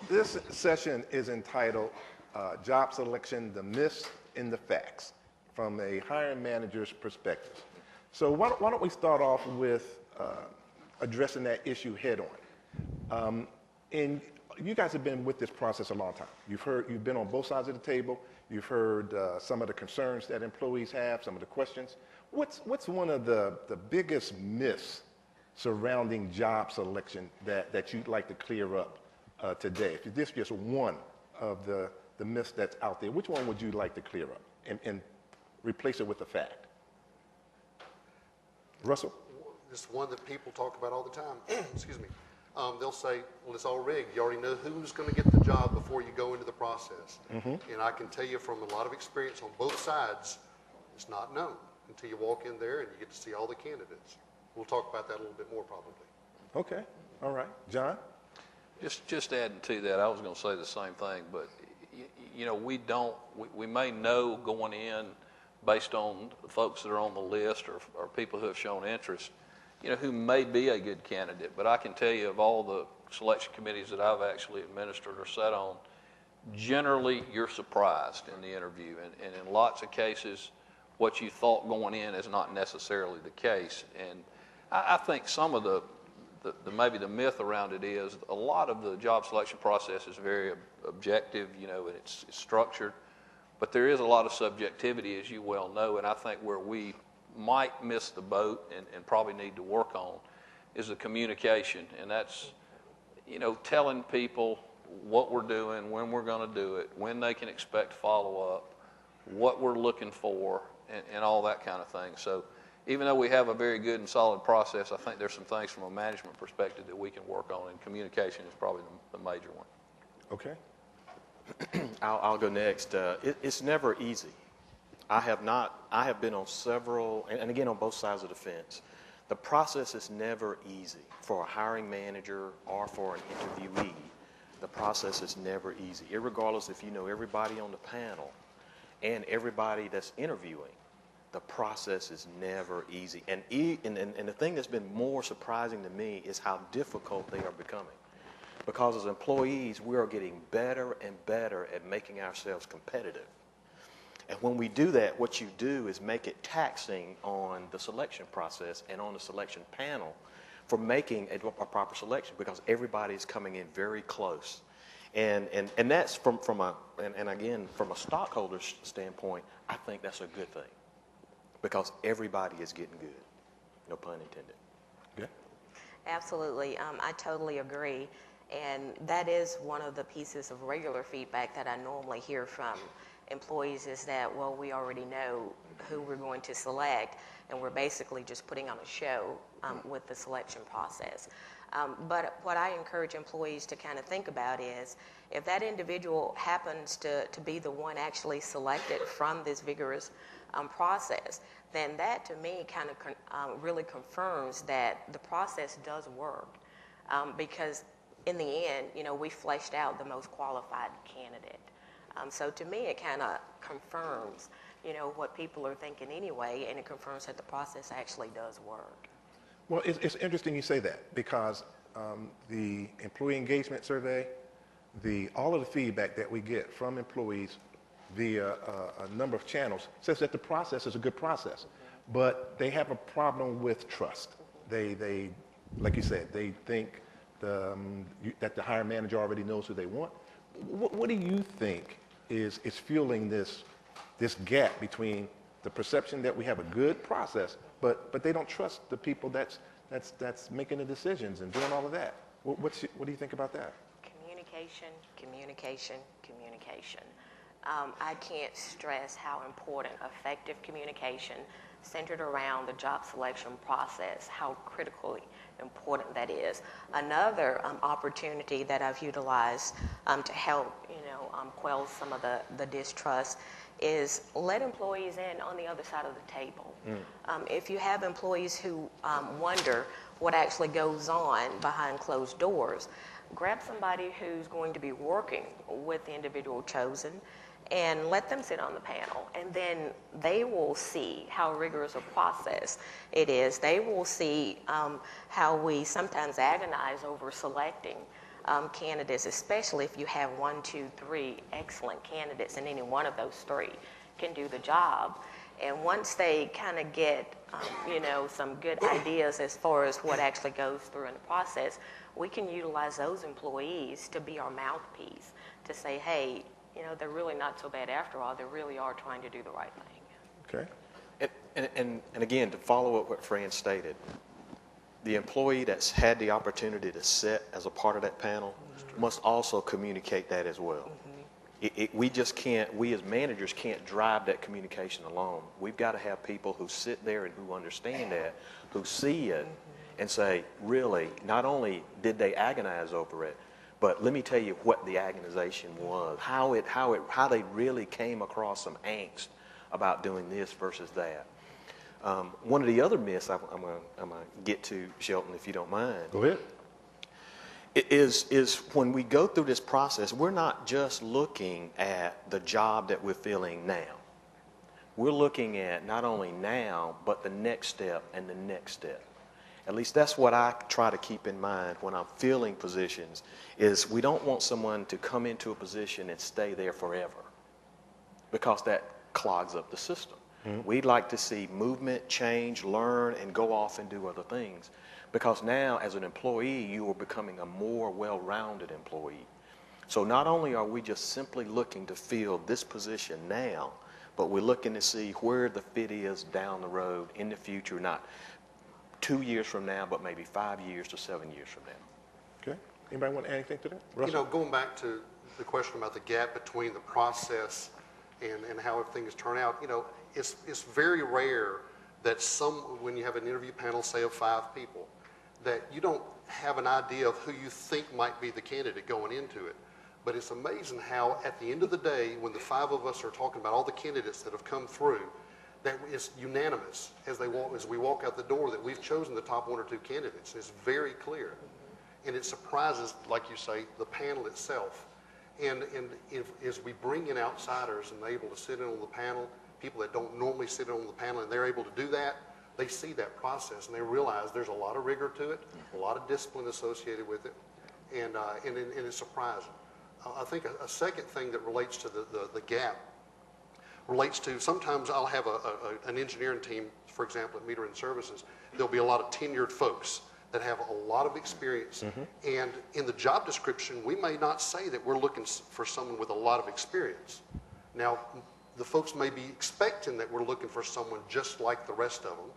This session is entitled Job Selection, the Myths and the Facts from a hiring manager's perspective. So why don't we start off with addressing that issue head on. And you guys have been with this process a long time. You've been on both sides of the table. You've heard some of the concerns that employees have, some of the questions. What's one of the biggest myths surrounding job selection that you'd like to clear up today? If this is just one of the myths that's out there, which one would you like to clear up and replace it with a fact? Russell? This one that people talk about all the time. Excuse me. They'll say, well, it's all rigged. You already know who's going to get the job before you go into the process. And I can tell you from a lot of experience on both sides, it's not known until you walk in there and you get to see all the candidates. We'll talk about that a little bit more probably. Okay. All right. John? Just adding to that, I was going to say the same thing, but you know, we may know going in based on the folks that are on the list or people who have shown interest, you know, who may be a good candidate. But I can tell you, of all the selection committees that I've actually administered or sat on, generally you're surprised in the interview. And in lots of cases, what you thought going in is not necessarily the case. And I think some of maybe the myth around it is a lot of the job selection process is very objective, you know, and it's structured. But there is a lot of subjectivity, as you well know, and I think where we might miss the boat and probably need to work on is the communication. And that's, you know, telling people what we're doing, when we're going to do it, when they can expect follow-up, what we're looking for, and all that kind of thing. So even though we have a very good and solid process, I think there's some things from a management perspective that we can work on, and communication is probably the major one. Okay. I'll go next. It's never easy. I have been on several, and again on both sides of the fence. The process is never easy for a hiring manager or for an interviewee. The process is never easy, irregardless if you know everybody on the panel and everybody that's interviewing. The process is never easy. And the thing that's been more surprising to me is how difficult they are becoming. Because as employees, we are getting better and better at making ourselves competitive. And when we do that, what you do is make it taxing on the selection process and on the selection panel for making a proper selection, because everybody is coming in very close. And that's from a stockholder's standpoint, I think that's a good thing, because everybody is getting good. No pun intended. Yeah. Absolutely. I totally agree. And that is one of the pieces of regular feedback that I normally hear from employees is that, well, we already know who we're going to select, and we're basically just putting on a show with the selection process. But what I encourage employees to kind of think about is, if that individual happens to be the one actually selected from this vigorous process, then that to me kind of really confirms that the process does work, because in the end, you know, we fleshed out the most qualified candidate. So to me, it kind of confirms, you know, what people are thinking anyway, and it confirms that the process actually does work. Well, it's interesting you say that, because the employee engagement survey, all of the feedback that we get from employees via a number of channels says that the process is a good process, but they have a problem with trust. They like you said, they think that the hiring manager already knows who they want. What do you think is fueling this gap between the perception that we have a good process, but they don't trust the people that's making the decisions and doing all of that? What do you think about that? Communication, communication, communication. I can't stress how important effective communication centered around the job selection process, how critically important that is. Another opportunity that I've utilized to help, you know, quell some of the distrust is let employees in on the other side of the table. If you have employees who wonder what actually goes on behind closed doors, grab somebody who's going to be working with the individual chosen and let them sit on the panel, and then they will see how rigorous a process it is. They will see how we sometimes agonize over selecting candidates, especially if you have 1, 2, 3 excellent candidates and any one of those 3 can do the job. And once they kind of get, some good ideas as far as what actually goes through in the process, we can utilize those employees to be our mouthpiece to say, hey, they're really not so bad after all. They really are trying to do the right thing. Okay. And again, to follow up what Fran stated, the employee that's had the opportunity to sit as a part of that panel must also communicate that as well. We just can't, we as managers can't drive that communication alone. We've got to have people who sit there and who understand that, who see it and say, really, not only did they agonize over it, but let me tell you what the agonization was, how they really came across some angst about doing this versus that. One of the other myths I'm going to get to, Shelton, if you don't mind. Go ahead. Is when we go through this process, we're not just looking at the job that we're filling now. We're looking at not only now, but the next step and the next step. At least that's what I try to keep in mind when I'm filling positions, is we don't want someone to come into a position and stay there forever, because that clogs up the system. We'd like to see movement, change, learn, and go off and do other things. Because now, as an employee, you are becoming a more well-rounded employee. So not only are we just simply looking to fill this position now, but we're looking to see where the fit is down the road in the future, not 2 years from now, but maybe 5 years to 7 years from now. Okay. Anybody want to add anything to that? Russell? Going back to the question about the gap between the process and how things turn out, it's very rare that when you have an interview panel, say of 5 people, that you don't have an idea of who you think might be the candidate going into it. But it's amazing how at the end of the day, when the 5 of us are talking about all the candidates that have come through, that it's unanimous as we walk out the door that we've chosen the top 1 or 2 candidates. It's very clear. And it surprises, like you say, the panel itself. And as we bring in outsiders and they're able to sit in on the panel, people that don't normally sit in on the panel, and they're able to do that, they see that process and they realize there's a lot of rigor to it, a lot of discipline associated with it, and it's surprising. I think a second thing that relates to the gap relates to, sometimes I'll have an engineering team, for example, at Metering Services. There'll be a lot of tenured folks that have a lot of experience. And in the job description, we may not say that we're looking for someone with a lot of experience. Now, the folks may be expecting that we're looking for someone just like the rest of them.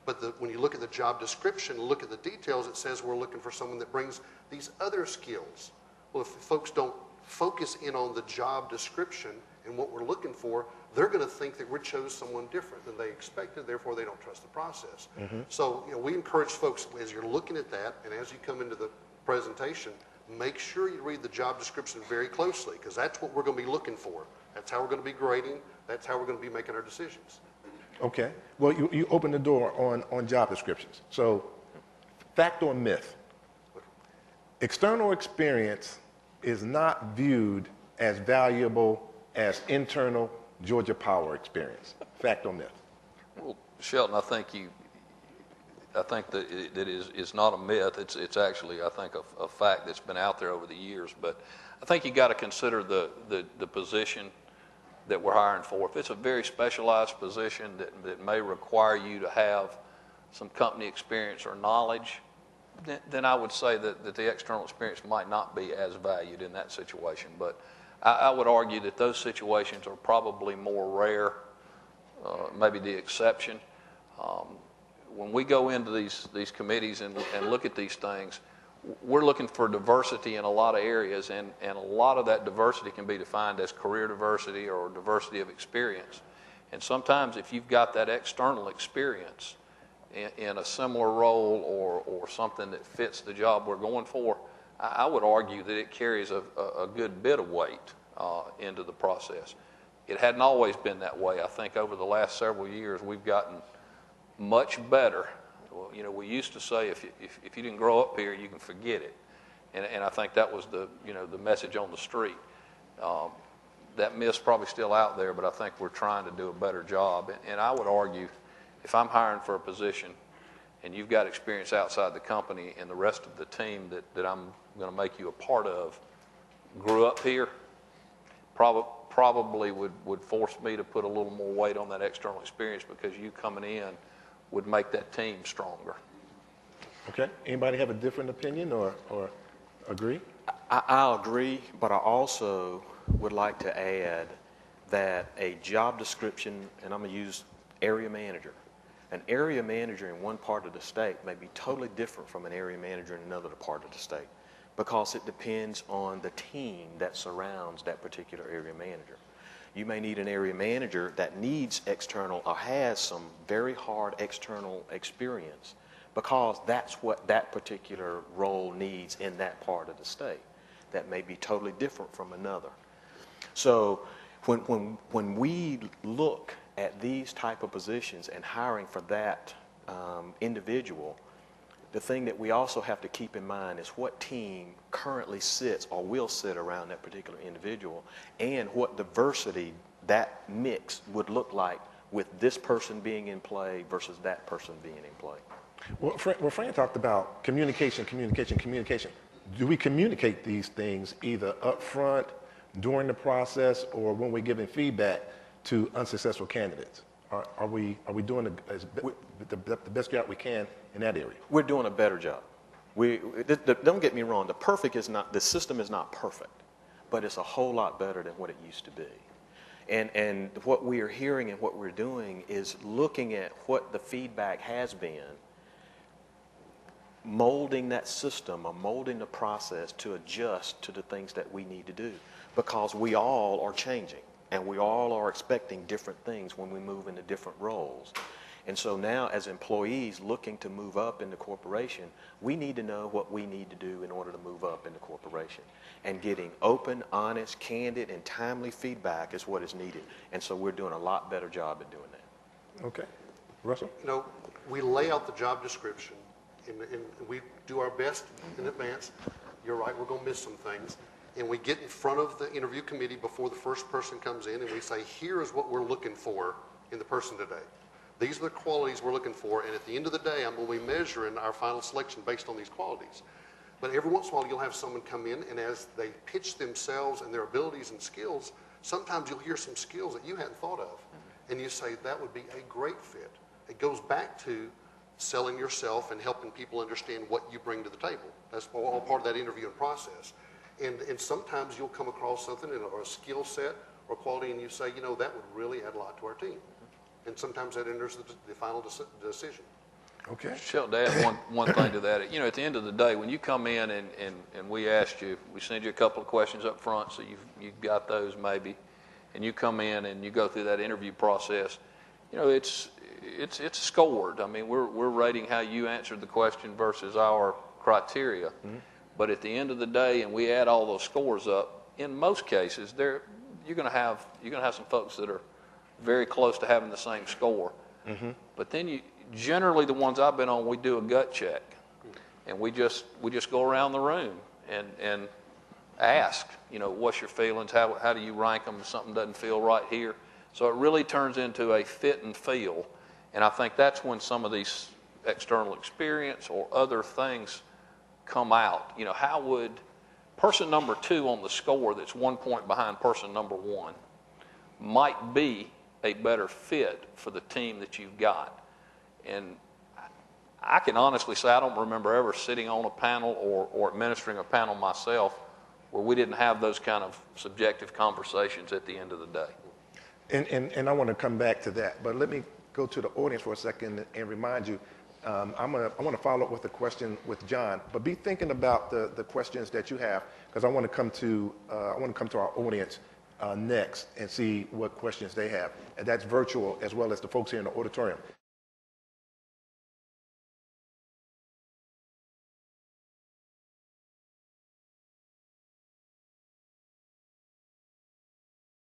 But when you look at the job description, look at the details, it says we're looking for someone that brings these other skills. Well, if folks don't focus in on the job description and what we're looking for, they're going to think that we chose someone different than they expected, therefore they don't trust the process. So we encourage folks, as you're looking at that and as you come into the presentation, make sure you read the job description very closely, because that's what we're going to be looking for. That's how we're going to be grading. That's how we're going to be making our decisions. Okay. Well, you opened the door on job descriptions. So, fact or myth? External experience is not viewed as valuable as internal Georgia Power experience. Fact or myth? Well, Shelton, I think that it is not a myth. It's actually, I think, a fact that's been out there over the years. But I think you got to consider the position that we're hiring for. If it's a very specialized position that may require you to have some company experience or knowledge, then I would say that the external experience might not be as valued in that situation. But I would argue that those situations are probably more rare, maybe the exception. When we go into these committees and look at these things, we're looking for diversity in a lot of areas, and a lot of that diversity can be defined as career diversity or diversity of experience. And sometimes if you've got that external experience in a similar role or something that fits the job we're going for, I would argue that it carries a good bit of weight into the process. It hadn't always been that way. I think over the last several years we've gotten much better. Well, we used to say if you didn't grow up here, you can forget it, and I think that was the message on the street. That myth's probably still out there, but I think we're trying to do a better job. And I would argue, if I'm hiring for a position, and you've got experience outside the company, and the rest of the team that I'm going to make you a part of grew up here, probably would force me to put a little more weight on that external experience, because you coming in would make that team stronger. Okay. Anybody have a different opinion or agree? I'll agree, but I also would like to add that a job description, and I'm going to use area manager. An area manager in one part of the state may be totally different from an area manager in another part of the state, because it depends on the team that surrounds that particular area manager. You may need an area manager that needs external or has some very hard external experience, because that's what that particular role needs in that part of the state. That may be totally different from another. So when we look at these type of positions and hiring for that individual, the thing that we also have to keep in mind is what team currently sits or will sit around that particular individual, and what diversity that mix would look like with this person being in play versus that person being in play. Well, Fran talked about communication. Do we communicate these things either up front, during the process, or when we're giving feedback to unsuccessful candidates? Are we doing the best job we can in that area? We're doing a better job. Don't get me wrong, the system is not perfect, but it's a whole lot better than what it used to be. And what we are hearing and what we're doing is looking at what the feedback has been, molding that system or molding the process to adjust to the things that we need to do, because we all are changing and we all are expecting different things when we move into different roles. And so now, as employees looking to move up in the corporation, we need to know what we need to do in order to move up in the corporation. And getting open, honest, candid, and timely feedback is what is needed. And so we're doing a lot better job at doing that. Okay. Russell? You know, we lay out the job description, and we do our best in advance. You're right, we're going to miss some things. And we get in front of the interview committee before the first person comes in, and we say, here is what we're looking for in the person today. These are the qualities we're looking for, and at the end of the day, I'm going to be measuring our final selection based on these qualities. But every once in a while, you'll have someone come in, and as they pitch themselves and their abilities and skills, sometimes you'll hear some skills that you hadn't thought of, and you say, that would be a great fit. It goes back to selling yourself and helping people understand what you bring to the table. That's all part of that interviewing process. And sometimes you'll come across something or a skill set or quality, and you say, you know, that would really add a lot to our team. And sometimes that enters the final decision. Okay. Sheldon, to add one thing to that, you know, at the end of the day, when you come in and we asked you, we send you a couple of questions up front, so you've got those maybe, and you come in and you go through that interview process, you know, it's scored. I mean, we're rating how you answered the question versus our criteria. Mm-hmm. But at the end of the day, and we add all those scores up, in most cases, you're going to have some folks that are very close to having the same score. Mm-hmm. But then generally the ones I've been on, we do a gut check, and we just go around the room and ask, you know, what's your feelings? How do you rank them if something doesn't feel right here? So it really turns into a fit and feel, and I think that's when some of these external experience or other things come out. You know, how would person number 2 on the score that's 1 point behind person number 1 might be a better fit for the team that you've got? And I can honestly say I don't remember ever sitting on a panel or administering a panel myself where we didn't have those kind of subjective conversations at the end of the day. And I want to come back to that, but let me go to the audience for a second and remind you, I want to follow up with a question with John, but be thinking about the questions that you have, because I want to come to our audience next and see what questions they have, and that's virtual as well as the folks here in the auditorium.